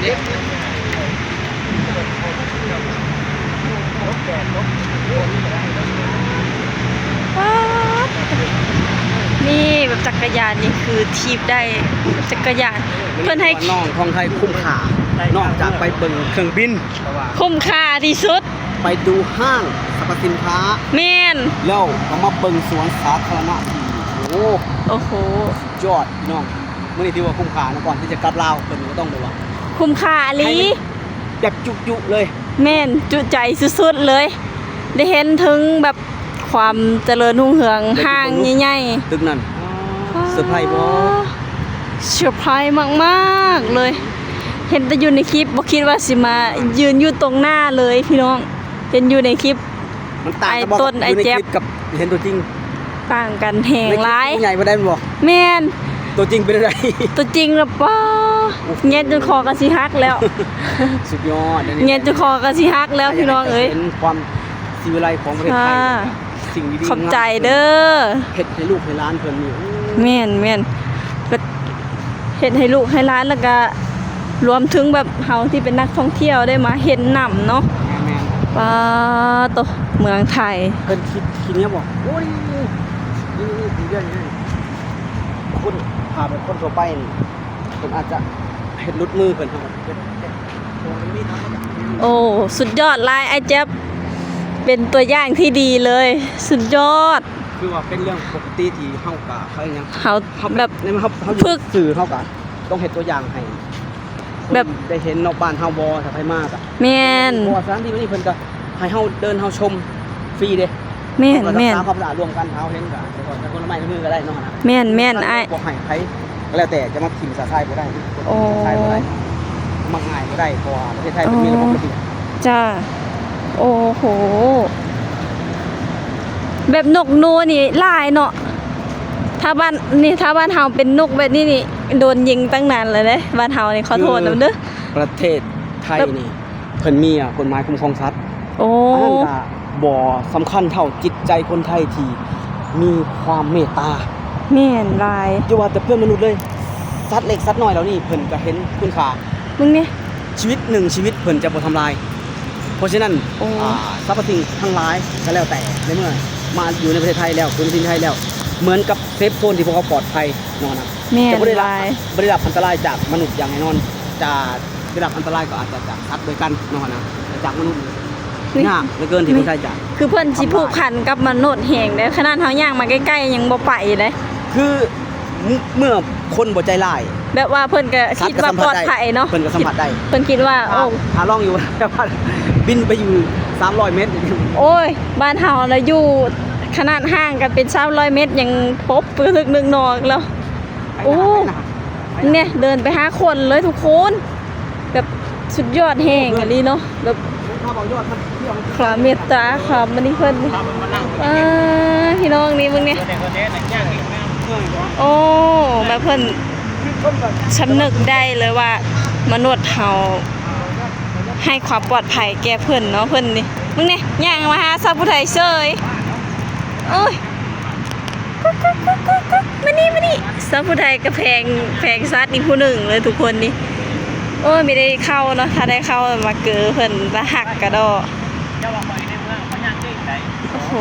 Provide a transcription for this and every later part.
นี้นี่แบบจักรยานนี่คือทีบได้จักรยานเพื่อนให้น้องของไทยคุ้มค่านอกจากไปเบิ่งเครื่องบินคุ้มค่าที่สุดไปดูห้างสรรพสินค้าแม่นแล้วก็มาเบิ่งสวนสาธารณะโอ้โหยอดน้องมื้อนี้ที่ว่าคุ้มค่านะก่อนที่จะกลับลาวเพิ่นก็ต้องดูว่าคุ้มค่าอีหลีแบบจุๆเลยแม่นจุใจสุดๆเลยได้เห็นถึงแบบความเจริญรุ่งเรืองห้างใหญ่ๆตึกนั้นเซอร์ไพรส์บ่เซอร์ไพรส์มากๆเลยเห็นแต่อยู่ในคลิปบ่คิดว่าสิมายืนอยู่ตรงหน้าเลยพี่น้องเห็นอยู่ในคลิปมันต่างกันต้นไอ้แจ๊บกับเห็นตัวจริงต่างกันแหงหลายใหญ่บ่ได้บ่แม่นตัวจริงเป็นอะไรตัวจริงล่ะป้าเงี้ยจนคอก็สิฮักแล้วสุดยอดเงี้ยจนคอก็สิฮักแล้วพี่น้องเอ้ยเห็นความศิวิไลของประเทศไทยสิ่งดีๆขอบใจเด้อเฮ็ดให้ลูกให้หลานเพิ่นนี่แม่นก็เฮ็ดให้ลูกให้หลานแล้วก็รวมถึงแบบเฮาที่เป็นนักท่องเที่ยวได้มาเห็นหนำเนาะป้าโตเมืองไทยเพิ่นคิดเนี้ยบอกโอ้ยนี่เรื่องนี้คนพาเป็นคนทั่วไปนี่เพิ่นอาจจะเฮ็ดลุดมือเพิ่นเฮาโอ้สุดยอดลายไอ้แจ๊บเป็นตัวอย่างที่ดีเลยสุดยอดคือว่าเป็นเรื่องปกติที่เฮาก็เขาอย่างเฮาแบบเขาฝึกสื่อเฮาก็ต้องเฮ็ดตัวอย่างให้แบบได้เห็นนอกบ้านเฮาบ่ถ้าใครมาก็แม่นเพราะว่าสถานที่นี้เพิ่นก็ให้เฮาเดินเฮาชมฟรีเด้แม่นความสะอาดรวมกันเฮาเห็นก็แต่คนละไม้ละมือก็ได้เนาะนะแม่นอ้ายบ่ให้ใครก็แล้วแต่จะมาถิ่มสะทายบ่ได้สะทายบ่ได้มักง่ายบ่ได้เพราะว่าประเทศไทยเป็นมีระบบระเบียบจ้าโอ้โหแบบนกนูนี่หลายเนาะถ้าบ้านเฮาเป็นนกแบบนี้นี่โดนยิงตั้งนานเลยเด้บ้านเฮานี่ขอโทษนำเด้อประเทศไทยนี่เพิ่นมีกฎหมายคุ้มครองสัตว์โอ้อันนั้นก็บ่สำคัญเท่าจิตใจคนไทยที่มีความเมตตาแม่นหลายอย่าว่าแต่เพื่อนมนุษย์เลยสัตว์เล็กสัตว์น้อยเหล่านี้เพิ่นก็เห็นคุณค่ามึงนี่ชีวิตหนึ่งชีวิตเพิ่นจะบ่ทำลายเพราะฉะนั้นสรรพสิ่งทั้งหลายก็แล้วแต่ในเมื่อมาอยู่ในประเทศไทยแล้วพื้นที่ไทยแล้วเหมือนกับเซฟโซนที่พวกเขาปลอดภัยนอนนะจะไม่ได้รับอันตรายจากมนุษย์อย่างแน่นอนจะได้รับอันตรายก็อาจจะจากสัตว์โดยกันนอนนะจากมนุษย์ยากเหลือเกินที่คนไทยจะคือเพิ่นสิผูกพันกับมนุษย์แห่งได้ขนาดเฮาย่างมาใกล้ๆยังบ่ไปเลยคือเมื่อคนบ่ใจร้ายแบบว่าเพิ่นก็คิดว่าปลอดภัยเนาะเพิ่นก็สัมผัสได้เพิ่นคิดว่าโอ้หาล่องอยู่แต่ว่าบินไปอยู่300เมตรโอ้ยบ้านเฮาน่ะอยู่ขนาดห่างกันเป็น300เมตรยังปบปึกนึงนอกแล้วโอ้เนี่ยเดินไปหาคนเลยทุกคนแบบสุดยอดแห่งอันนี้เนาะแบบความเมตตาความมันนี่เพิ่นพี่น้องนี่มึงเนี่ยโอ้แบบเพิ่นฉันนึกได้เลยว่ามนุษย์เฮาให้ความปลอดภัยแก่เพิ่นเนาะเพิ่นนี่มึงเนี่ยย่างมาหาชาวผู้ไทยเฉยโอ้ยมานี่ชาวผู้ไทยก็แพงซัดอีกผู้หนึ่งเลยทุกคนนี่โอ้ยไม่ได้เข้าเนาะถ้าได้เข้ามาเกอเพิ่นจะหักกระดอโอ้โห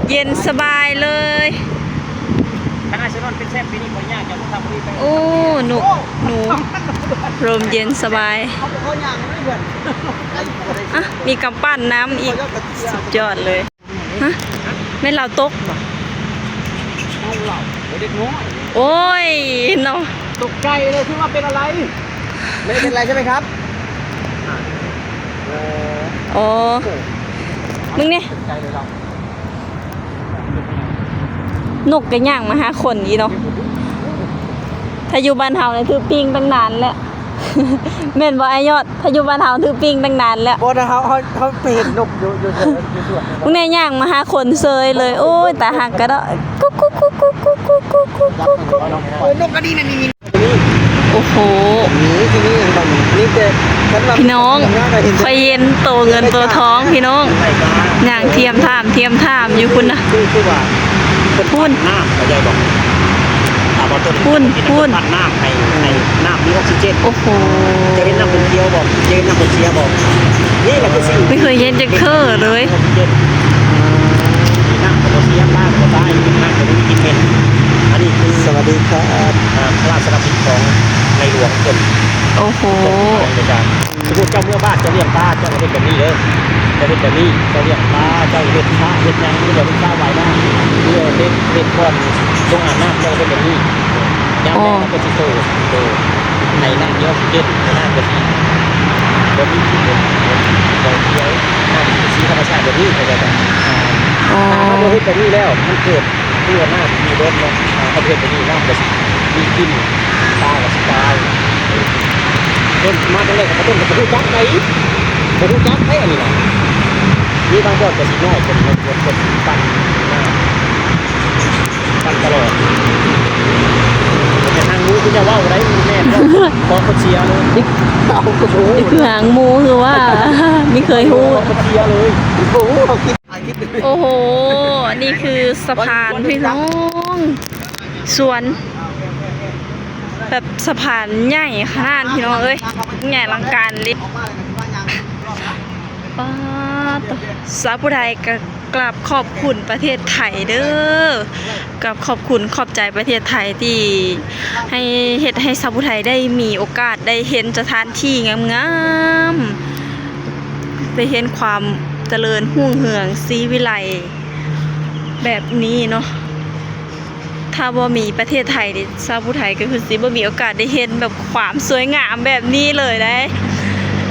เย็นสบายเลยโอ้หนูลมเย็นสบายอ่ะมีกำปั้นน้ำอีกสุดยอดเลยฮะไม่เราตกบ่โอ้ยเนาะตกใจเลยที่ว่าเป็นอะไรไม่ได้เป็นอะไรใช่ไหมครับโอ้มึงเนี่ยนกกระย่างมาหาคนอีเนาะถ้าอยู่บ้านเฮาเนี่ยถือปิ้งตั้งนานแล้วแม่นบ่ไอ้ยอดถ้าอยู่บ้านเฮาถือปิ้งตั้งนานแล้วบ่นะเขาไปเห็นนกอยู่สวนมึงเนี่ยย่างมาหาคนเซยเลยโอ้ยแต่หักกระดอกุ๊กนกกระดิ่งนี่โอ้โหนี่ที่นี่อย่างนี้นี่แต่ พี่น้องคอยเย็นโตเงินโตทองพี่น้องอย่างเทียมถามอยู่คุณนะ คือว่า พูน น้ำเขาใหญ่บอกถามว่าต้น พูน ปัดน้ำให้น้ำมีออกซิเจน โอ้โห จะเห็นน้ำเป็นเคี้ยวบอกจะเห็นน้ำเป็นเชียบอกนี่แหละคือสิ่ง ไม่เคยเห็นจักเธอเลย ออกซิเจนน้ำเป็นเชียบ้างก็ได้เป็นน้ำเป็นวิตามินอันนี้คือสวัสดีครับพระราชดำริของในหลวงคน โอ้โห ในการสมมติเจ้าเมื่อบ้านจะเลี้ยงปลาเจ้าเห็นแบบนี้เลยจะเห็นแบบนี้เจ้าเลี้ยงปลาเจ้าเห็นปลาเห็นยังไม่ได้เป็นปลาไว้หน้าเพื่อเห็นก่อนลงอาบน้ำเจ้าเห็นแบบนี้ยามแรกมันก็จะโตในน้ำเยอะเย็นในน้ำแบบนี้แบบนี้ที่เป็นเราเที่ยวน้ำสีธรรมชาติแบบนี้ไปเลยแบบ อ๋อ ถ้าเราเห็นแบบนี้แล้วมันเกิดตัวหน้ามีรถเนาะเขาเห็นแบบนี้น้ำจะมีกลิ่นตากับสไตล์ต้นมาตั้งแต่กับต้นกับผู้จักไหนผู้จักแท้นี่นะนี่บางบ่อนจะสีน้อยเป็นปั่นหน้าปั่นตลอดจะทางรู้คุณจะว่าอะไรแม่พอเขาเชียร์เลยเอากระโดด นี่คือหางหมูคือว่า ไม่เคยฮู้ เขาเชียร์เลยโอ้โหเขาคิด โอ้โห นี่คือสะพานพี่น้อง ส่วน แบบสะพานใหญ่ขนาดพี่น้องเอ้ยใหญ่อลังการลิบป้าตสาวผู้ใดก็กราบขอบคุณประเทศไทยเด้อกราบขอบคุณขอบใจประเทศไทยที่ให้เฮ็ดให้สาวผู้ไทยได้มีโอกาสได้เห็นสถานที่งามๆได้เห็นความเจริญรุ่งเรืองศรีวิไลแบบนี้เนาะถ้าบ่มีประเทศไทยนี่ชาวผู้ไทยก็คือสิบ่มีโอกาสได้เห็นแบบความสวยงามแบบนี้เลยได้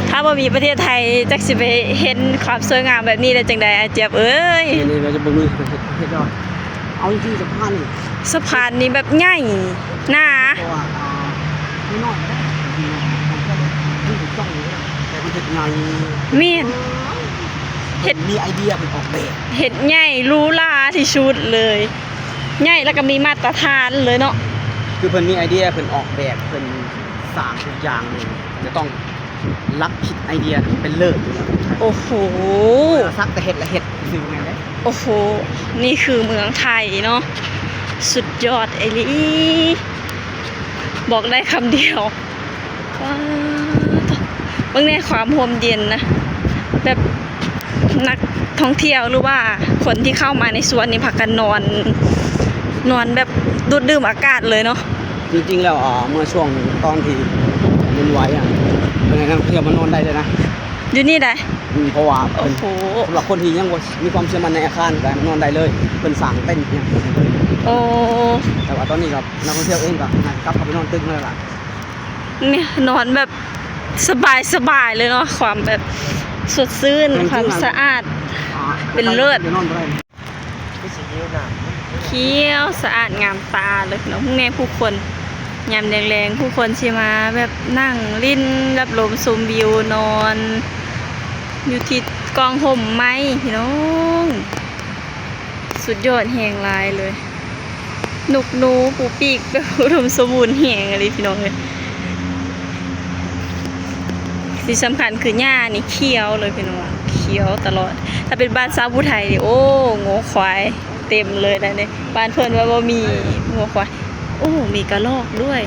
ถ้าบ่มีประเทศไทยจักสิไปเห็นความสวยงามแบบนี้ได้จังใดอาเจี๊ยบเอ้ย นี่เราจะบ่มีเฮ็ดดอกเอาจริงๆสะพานนี่ สะพานนี้แบบใหญ่หนา เพราะว่าไม่น้อยนะมันถูกต้องเลยแต่มันเฮ็ดใหญ่ เมียน เฮ็ด มีไอเดียเป็นออกแบบ เห็ดใหญ่หรูหราที่สุดเลยใหญ่แล้วก็มีมาตรฐานเลยเนาะ คือเพิ่นมีไอเดียเพิ่นออกแบบเพิ่นสร้างทุกอย่างเลยจะต้องรักคิดไอเดียเป็นเลิศอยู่แล้ว โอ้โห ซักแต่เฮ็ดละเฮ็ดซื้อไงได้ โอ้โห นี่คือเมืองไทยเนาะ สุดยอดไอหลีบอกได้คำเดียวว้าวเมื่อเนี่ยความร่มเย็นนะ แบบนักท่องเที่ยวหรือว่าคนที่เข้ามาในสวนนี่พักกันนอนแบบดูดดื่มอากาศเลยเนาะ จริงๆแล้วเมื่อช่วงตอนที่มันไหวเป็นไงนักท่องเที่ยวมานอนได้เลยนะ อยู่นี่ได้ เพราะว่า โอ้โห สำหรับคนที่ยังบ่มีความเชื่อมั่นในอาคารก็นอนได้เลยเพิ่นสร้างเต็นท์เนี่ย โอ้ แต่ว่าตอนนี้ก็นักท่องเที่ยวเองก็กลับเข้าไปนอนตึกนั่นแหละ เนี่ยนอนแบบสบายเลยเนาะความแบบสดชื่นความสะอาด เป็นเลิศ ดี๋ยวนอนบ่ได้ ที่สีนิ้วน่ะ เขียวสะอาดงามตาเลยเนาะพวกนี้ผู้คนยามแรงๆผู้คนสิมาแบบนั่งลิ้นรับลมชมวิวนอน อยู่ที่กองห่มไม้พี่น้องสุดยอดแหงลายเลยนกหนูปูปีกแบบอุดมสมบูรณ์แหงอะไรพี่น้องเลยที่สำคัญคือหญ้านี่เขียวเลยพี่น้องเขียวตลอดถ้าเป็นบ้านสาวผู้ไทยนี่โอ้งัวควายเต็มเลยนะเนี่ยบ้านเพื่อนว่าบ่มีงัวควายโอ้มีกระรอกด้วย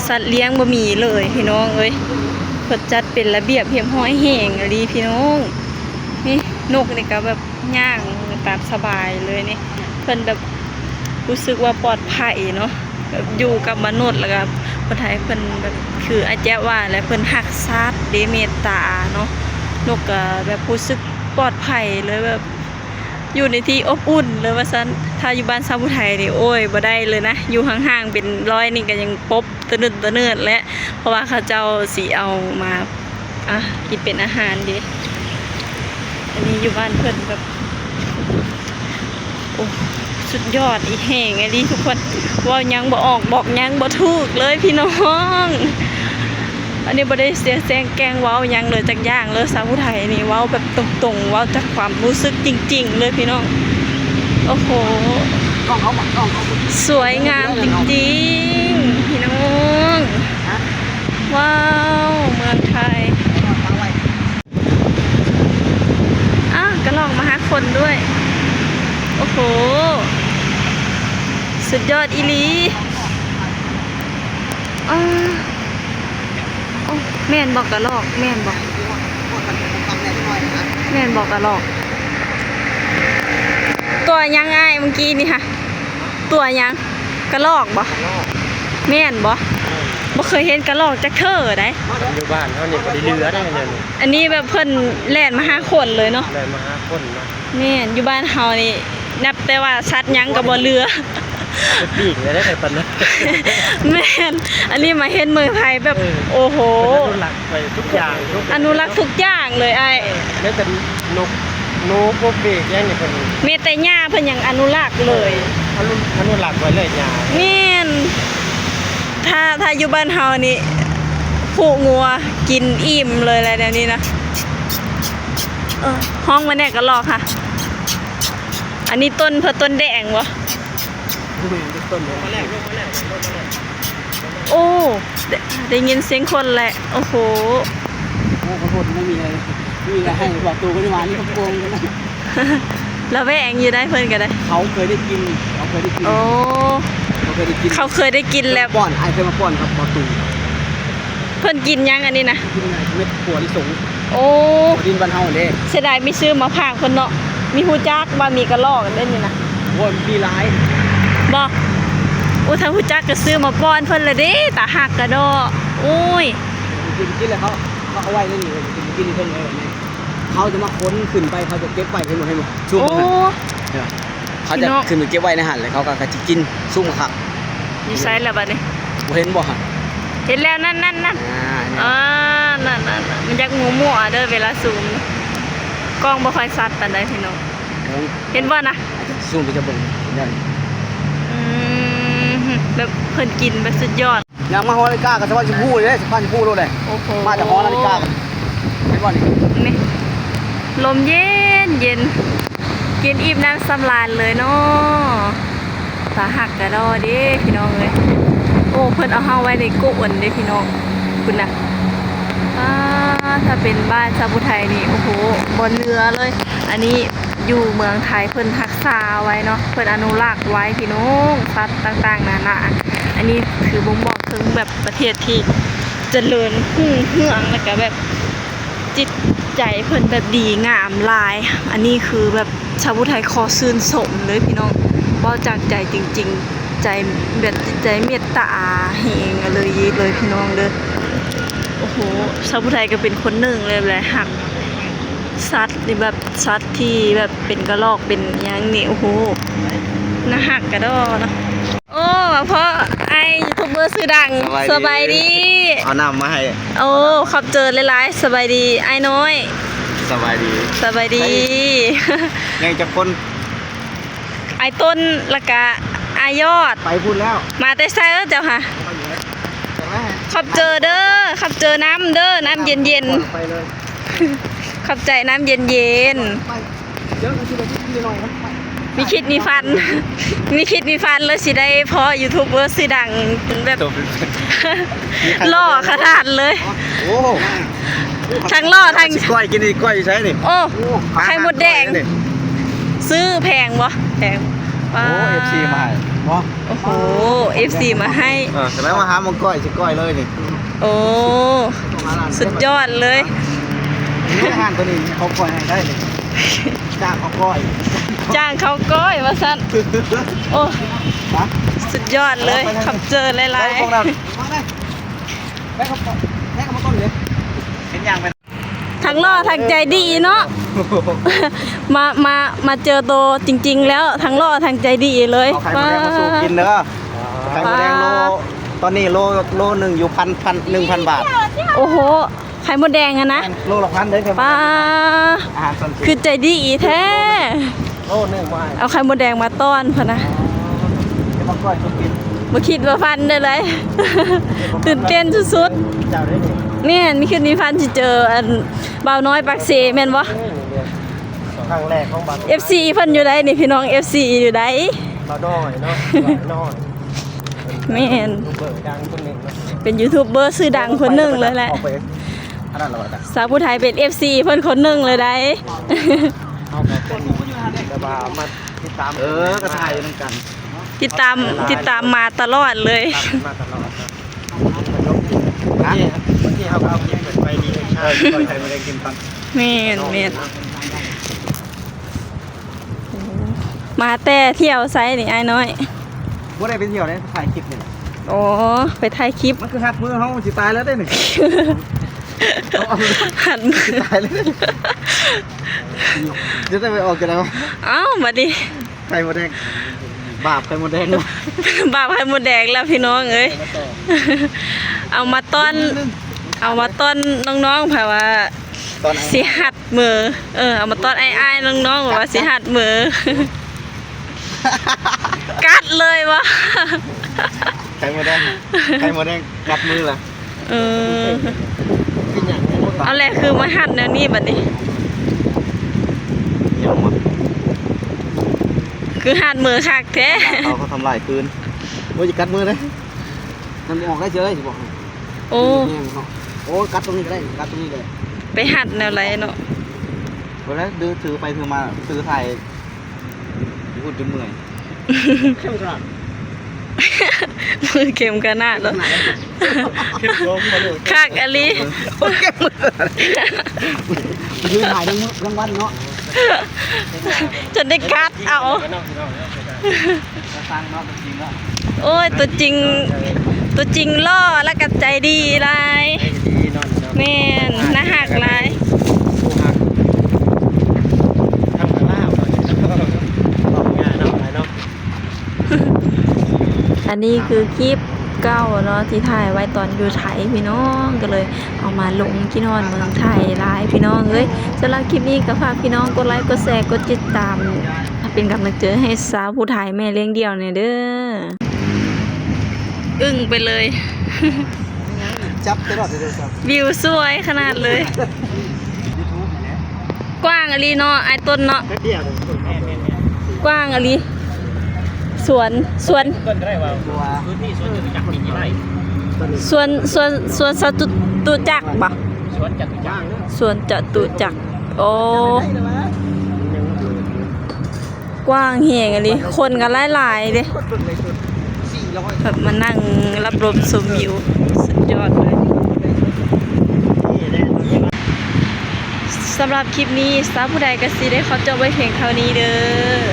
สัตว์เลี้ยงบ่มีเลยพี่น้องเอ้ยเพิ่นจัดเป็นระเบียบเรียบร้อยแห่งอะดีพี่น้องนี่นกนี่ก็แบบย่างตามสบายเลยนี่เพิ่นแบบรู้สึกว่าปลอดภัยเนาะแบบอยู่กับมนุษย์แล้วก็คนไทยเพิ่นแบบคืออาแจ้ว่าและเพิ่นรักสัตว์เดเมตตาเนาะนกก็แบบรู้สึกปลอดภัยเลยแบบอยู่ในที่อบอุ่นเลยว่าซั่นถ้าอยู่บ้านชาวผู้ไทยนี่โอ้ยบ่ได้เลยนะอยู่ห่างๆเป็นร้อยนี่ก็ยังปบตะนึดตะเนิดและเพราะว่าเขาเจ้าสิเอามากินเป็นอาหารเด้อันนี้อยู่บ้านเพิ่นแบบโอ้สุดยอดอีแห่งไอ้ดิทุกคนเว่ายังบ่ออกบอกยังบ่ถูกเลยพี่น้องอันนี้บ่ได้เสียแซงแกล้งเว้ายังเลยจักอย่างเลยสาวผู้ไทยนี่เว้าแบบตรงๆเว้าจากความรู้สึกจริงๆเลยพี่น้องโอ้โห กล้องเขาบอกกล้องเขา สวยงามจริงๆพี่น้องว้าวเมือง คนด้วย โอ้โห สุดยอดอีหลีอ่าโอ้แม่นบอกกระลอก แม่นบอกกระลอก ตัวยังไงเมื่อกี้นี่ค่ะ ตัวยังกระลอกบ่แม่นบ่เคยเห็นกระลอกจักเท่อได้ อยู่บ้านเขาเนี่ยบ่ได้เรือได้เนี่ย อันนี้แบบเพิ่นแล่นมาหาคนเลยเนาะ เลยมาหาคนมา แม่นอยู่บ้านเฮานี่นับแต่ว่าสัตว์หยังก็บ่เรือ ไปปีกเลยได้แต่ตอนนั้น แม่นอันนี้มาเห็นเมืองไทยแบบโอ้โห อนุรักษ์ไปทุกอย่าง อนุรักษ์ทุกอย่างเลยไอ้ แม้แต่นกพวกปีกอย่างนี้เพิ่น เมแต่หญ้าเพิ่นยังอนุรักษ์เลย อนุรักษ์ไว้เลยหญ้า แม่นถ้าอยู่บ้านเฮานี่ผูกงัวกินอิ่มเลยอะไรแนวนี้นะห้องมันเนี่ยก็รอค่ะ อันนี้ต้นเพื่อต้นแดงวะ ต้นลงมาแล้ว โอ้ได้ยินเสียงคนแหละโอ้โห โอ้ขอโทษไม่มีอะไรให้บอกตูก็ได้มานี่เขาโกงกันนะ แล้วแวงอยู่ได้เพิ่นก็ได้ เขาเคยได้กิน โอ้ เขาเคยได้กิน เขาเคยได้กินแล้ว ป้อนไอ้เคยมาป้อนครับบอกตู เพิ่นกินยังอันนี้นะ กินไงเม็ดถั่วลิสง โอ้ ดินบ้านเฮาเด้ เสียดายไม่ซื้อมาพากเพิ่นเนาะมีฮู้จักว่ามีกระรอกกันได้นี่นะ โอ้ยมีหลาย บ่โอ้ถ้าฮู้จักก็ซื้อมาป้อนเพิ่นละเด้ตาหักกระดอโอ้ย กินเลยเขาเอาไว้นี่กินเพิ่นเลยเขาจะมาค้นขึ้นไปเขาจะเก็บไว้ให้หมดชุ่ม โอ้ เขาจะขึ้นไปเก็บไว้ในหันเลยเขาก็จะกินซุ่มขับ อยู่ไสแล้วบัดนี้ เห็นบ่ฮะ เห็นแล้วนั่นนั่นนั่นมันยักหมูหมัวเด้อเวลาซูมกล้องบ่ค่อยชัดปานใดพี่น้องเห็นบ่นะ ซุ่มไปจะเบิ่งได้ แบบเพิ่นกินแบบสุดยอด อย่างมาฮอนาฬิกากับสะพานชมพูเลยสะพานชมพูโลดเลย โอ้โห มาจากฮอนาฬิกาเห็นบ่นี่ นี่ลมเย็นเย็นกินอิ่มน้ำสำราญเลยเนาะสาหักกระดอเด้พี่น้องเอ้ยโอ้เพิ่นเอาเฮาไว้ในกุ่นเด้พี่น้องคุณน่ะถ้าเป็นบ้านชาวพุไทยนี่โอ้โหบนเรือเลย อันนี้อยู่เมืองไทยเพิ่นรักษาไว้เนาะเพิ่นอนุรักษ์ไว้พี่น้องสัตว์ต่างๆนานาอันนี้คือบ่งบอกถึงแบบประเทศที่เจริญรุ่งเรืองแล้วก็แบบจิตใจเพิ่นแบบดีงามหลาย อันนี้คือแบบชาวพุไทยขอชื่นชมเลยพี่น้องเว้าจากใจจริงๆใจแบบใจเมตตาแฮงเลยพี่น้องเด้อโอ้โหชาวพุไทยก็เป็นคนหนึ่งเลยแหละหักสัตว์นี่แบบสัตว์ที่แบบเป็นกระรอกเป็นหยังนี่โอ้โหน่าหักกระดอเนาะโอ้เพราะไอ้ยูทูบเบอร์ชื่อดังสบายดี เอาน้ำมาให้ โอ้ขับเจอหลายๆสบายดีไอ้น้อย สบายดี สบายดี ยังจะคน ไอ้ต้นและกะอายอด ไปพูดแล้ว มาแต่ไซเจ้าค่ะขับเจอเด้อขับเจอน้ำเด้อน้ำเย็น ไปเลย ๆขับใจน้ำเย็น ไปเดี๋ยวกันทีละนิดหน่อยครับไป ๆมีคิดมีฟัน มีคิดมีฟันเลยสิได้เพราะยูทูบเบอร์สิดังเป็นแบบ หล่อขนาดเลย โอ้ ทั้งหล่อทั้ง ก้อยกินดิก้อยใช้นี่ โอ้ไข่มดแดง ซื้อแพงวะแพง โอ้ FC มาให้ บ่ โอ้โห FC มาให้ แต่แล้วมาหามังก้อยสิก้อยเลยนี่ โอ้ สุดยอดเลย นี่อาหารตัวนี้เขาปล่อยให้ได้เลยจ้างเขาก้อย จ้างเขาก้อยว่าสั้นโอ้ นะ สุดยอดเลยขับเจอหลาย มาได้แม่เขาแม่เขามาต้นเลยเห็นยังไป ๆทั้งหล่อทั้งใจดีเนาะ มาเจอโตวจริงๆ แล้วทั้งหล่อทั้งใจดีเลย เอาไข่มดแดงมาสู่กินเด้อไข่มดแดงโลตอนนี้โลหนึ่งอยู่1,000 บาท โอ้โห ไข่มดแดงอะนะ โลละ1,000เด้อครับ ป้า อาหารสันติ คือใจดีอีแท้ โลนึงมาให้ เอาไข่มดแดงมาต้อนพะนะ เดี๋ยวมังก้อยสู่กิน มาคิดว่าฟันได้เลย ตื่นเต้นสุด เจ้าได้นี่ ๆเนี่ยมีคืนนี้ฟันสิเจออันบ่าวน้อยปักเสแม่นบ่ ครั้งแรกของบ้าน FC เพิ่นอยู่ไดนี่พี่น้อง FC อยู่ได เราน้อยเนาะน้อย แม่น ดูเบิร์ดังคนหนึ่งเนาะ เป็นยูทูบเบอร์ชื่อดังคนหนึ่งเลยแหละ อาไปอันนั้นเหรอจ๊ะ สาวผู้ไทยเป็น FC เพิ่นคนหนึ่งเลยได้ เอาไปคนนี้ แต่ว่ามาติดตามก็ถ่ายอยู่ด้วยกัน ติดตามมาตลอดเลย มาตลอดนะบางทีเขาก็เอาคลิปไปดีใช่คอยใครมาได้กินตัน แม่นมาแต่เที่ยวไซนี่ไอ้น้อย บ่ได้ไปเที่ยวเลยถ่ายคลิปนี่ อ๋อไปถ่ายคลิป มันคือหัดมือเฮาสิตายแล้วได้หนึ่ง หันมือ ตายแล้วจะได้ไปออกกันแล้ว เอ้ามาดิ ไข่มดแดงบาปไข่มดแดงเนาะ บาปให้หมดแดงแล้วพี่น้องเอ้ยเอามาต้อนน้องๆเพราะว่า ตอน สิหัดมือเอามาต้อนไอ้ายน้องๆแบบว่าสิหัดมือ กัดเลยวะ ไข่มดแดงกัดมือล่ะ เออ กินอย่างนี้ เอาแหละคือมาหัดแนวนี้บัดนี้ อย่างหมด คือหัดมือคักแท้ เขาทำลายปืนว่าจะกัดมือเลยมันออกได้เจอสิบอก โอ้ โอ้กัดตรงนี้ก็ได้กัดตรงนี้เลย ไปหัดแนวไรเนาะ เวลาดื้อถือไปถือมาถือถ่ายพูดจนเมื่อยเข้มขนาด มือเข็มขนาดแล้ว คลิปลงมาเลย คักอลี เข้มมือยืนถ่ายทั้งวันเนาะ จนได้กัดเอา สร้างเนาะจริงแล้ว โอ้ยตัวจริงล่อแล้วก็ใจดีหลาย ดีนอน แม่นน่าหักหลาย ผู้หักทำกันล่าหน่อยบอกงานเนาะเนาะ อันนี้คือคลิปเก้าเนาะที่ถ่ายไว้ตอนอยู่ไทยพี่น้องก็เลยเอามาลงที่นอนเมืองไทยหลายพี่น้องเอ้ยสำหรับคลิปนี้ก็ฝากพี่น้องกดไลค์กดแชร์กดติดตามเป็นกำลังใจให้สาวผู้ไทยแม่เลี้ยงเดี่ยวเนี่ยเด้ออึ้งไปเลย จับตลอดเลยครับ วิวสวยขนาดเลย YouTube นี่แหละ กว้างอลีเนาะไอ้ต้นเนาะ แค่เดียวแม่ กว้างอลีสวน ต้นก็ได้ว่าพื้นที่สวนจตุจักรมีกี่ไร่ สวนสตุจักรปะ สวนจตุจักร สวนจตุจักรโอ้กว้างเหี่ยงอลีคนกันหลายๆเด้ 400 แบบมานั่งรับลมชมวิวสุดยอดเลยสำหรับคลิปนี้สาวผู้ใดก็สิได้ขอจบไว้เพียงเท่านี้เด้อ